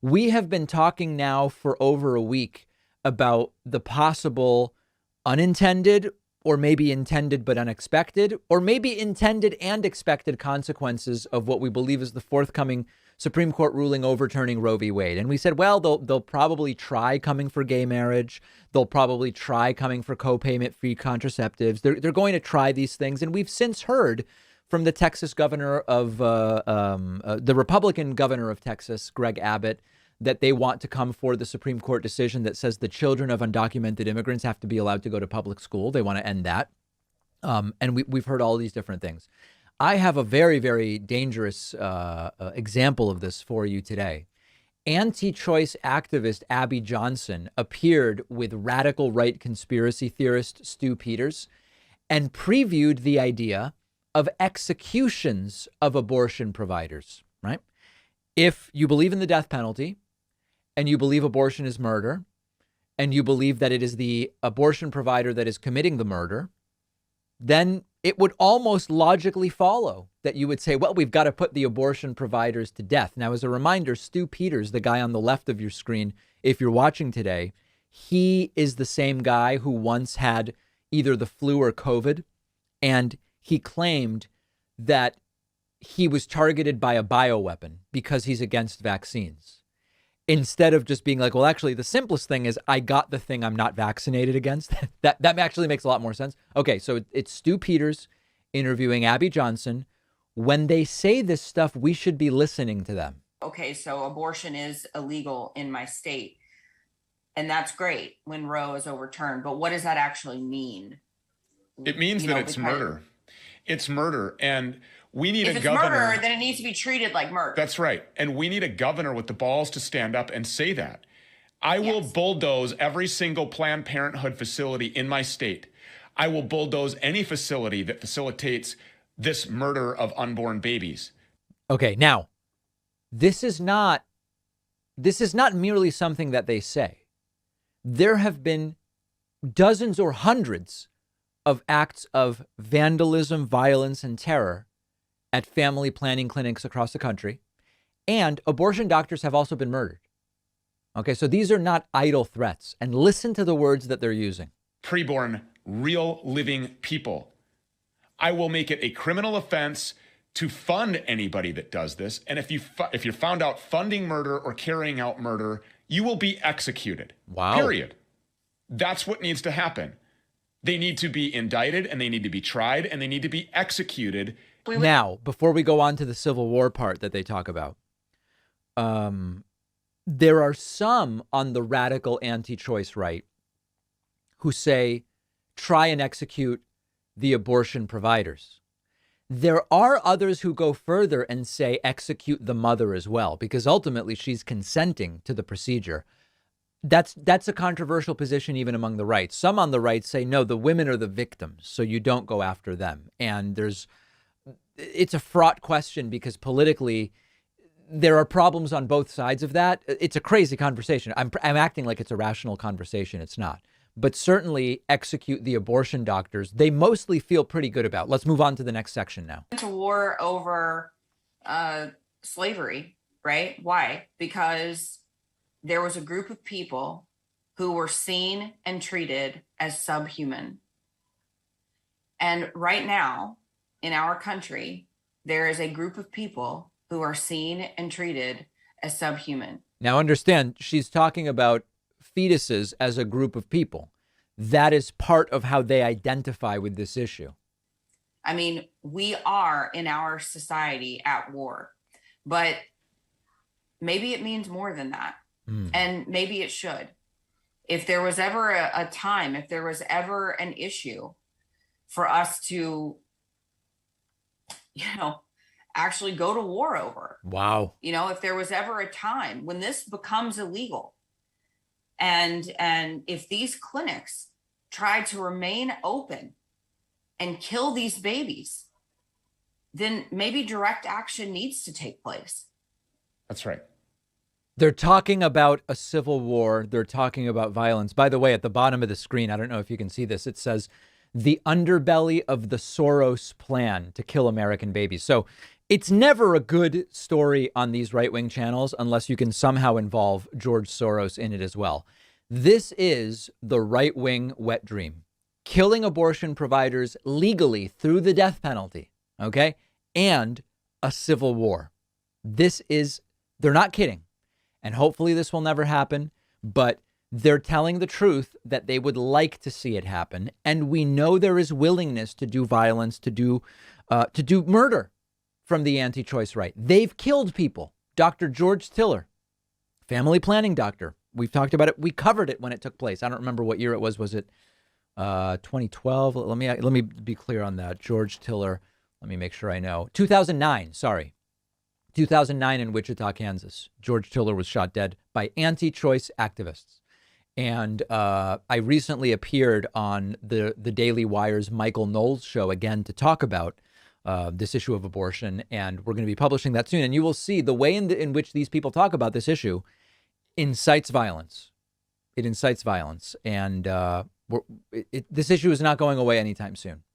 We have been talking now for over a week about the possible unintended, or maybe intended but unexpected, or maybe intended and expected consequences of what we believe is the forthcoming Supreme Court ruling overturning Roe v. Wade. And we said, well, they'll probably try coming for gay marriage. They'll probably try coming for co-payment-free contraceptives. They're going to try these things. And we've since heard from the Texas governor of the Republican governor of Texas, Greg Abbott, that they want to come for the Supreme Court decision that says the children of undocumented immigrants have to be allowed to go to public school. They want to end that. And we've heard all these different things. I have a very, very dangerous example of this for you today. Anti-choice activist Abby Johnson appeared with radical right conspiracy theorist Stu Peters and previewed the idea of executions of abortion providers, right? If you believe in the death penalty and you believe abortion is murder and you believe that it is the abortion provider that is committing the murder, then it would almost logically follow that you would say, well, we've got to put the abortion providers to death. Now, as a reminder, Stu Peters, the guy on the left of your screen, if you're watching today, he is the same guy who once had either the flu or COVID, and he claimed that he was targeted by a bioweapon because he's against vaccines. Instead of just being like, well, actually, the simplest thing is I got the thing I'm not vaccinated against. that actually makes a lot more sense. Okay, so it's Stu Peters interviewing Abby Johnson. When they say this stuff, we should be listening to them. Okay, so abortion is illegal in my state. And that's great when Roe is overturned. But what does that actually mean? It means that it's murder. It's murder. And we need a governor. If it's murder, then it needs to be treated like murder. That's right. And we need a governor with the balls to stand up and say that. I will bulldoze every single Planned Parenthood facility in my state. I will bulldoze any facility that facilitates this murder of unborn babies. Okay, now, this is not merely something that they say. There have been dozens or hundreds of acts of vandalism, violence, and terror at family planning clinics across the country. And abortion doctors have also been murdered. Okay, so these are not idle threats. And listen to the words that they're using. Preborn, real living people. I will make it a criminal offense to fund anybody that does this. And if you're found out funding murder or carrying out murder, you will be executed. Wow. Period. That's what needs to happen. They need to be indicted and they need to be tried and they need to be executed. Now, before we go on to the Civil War part that they talk about, there are some on the radical anti-choice right who say, try and execute the abortion providers. There are others who go further and say execute the mother as well, because ultimately she's consenting to the procedure. That's a controversial position even among the right. Some on the right say, no, the women are the victims, so you don't go after them. And it's a fraught question because politically there are problems on both sides of that. It's a crazy conversation. I'm acting like it's a rational conversation. It's not. But certainly execute the abortion doctors. They mostly feel pretty good about. Let's move on to the next section now. To war over slavery, right? Why? Because there was a group of people who were seen and treated as subhuman. And right now in our country, there is a group of people who are seen and treated as subhuman. Now understand, she's talking about fetuses as a group of people. That is part of how they identify with this issue. I mean, we are in our society at war, but maybe it means more than that. And maybe it should. If there was ever a time, if there was ever an issue for us to, actually go to war over. Wow. If there was ever a time when this becomes illegal and if these clinics try to remain open and kill these babies, then maybe direct action needs to take place. That's right. They're talking about a civil war. They're talking about violence. By the way, at the bottom of the screen, I don't know if you can see this, it says the underbelly of the Soros plan to kill American babies. So it's never a good story on these right-wing channels unless you can somehow involve George Soros in it as well. This is the right-wing wet dream, killing abortion providers legally through the death penalty, okay, and a civil war. They're not kidding. And hopefully this will never happen, but they're telling the truth that they would like to see it happen. And we know there is willingness to do violence, to do murder from the anti-choice right. They've killed people. Dr. George Tiller, family planning doctor. We've talked about it. We covered it when it took place. I don't remember what year it was. Was it 2012? Let me be clear on that. George Tiller. Let me make sure I know. 2009. Sorry. 2009 in Wichita, Kansas. George Tiller was shot dead by anti-choice activists. And I recently appeared on the Daily Wire's Michael Knowles show again to talk about this issue of abortion. And we're going to be publishing that soon. And you will see the way in which these people talk about this issue incites violence. It incites violence. And this issue is not going away anytime soon.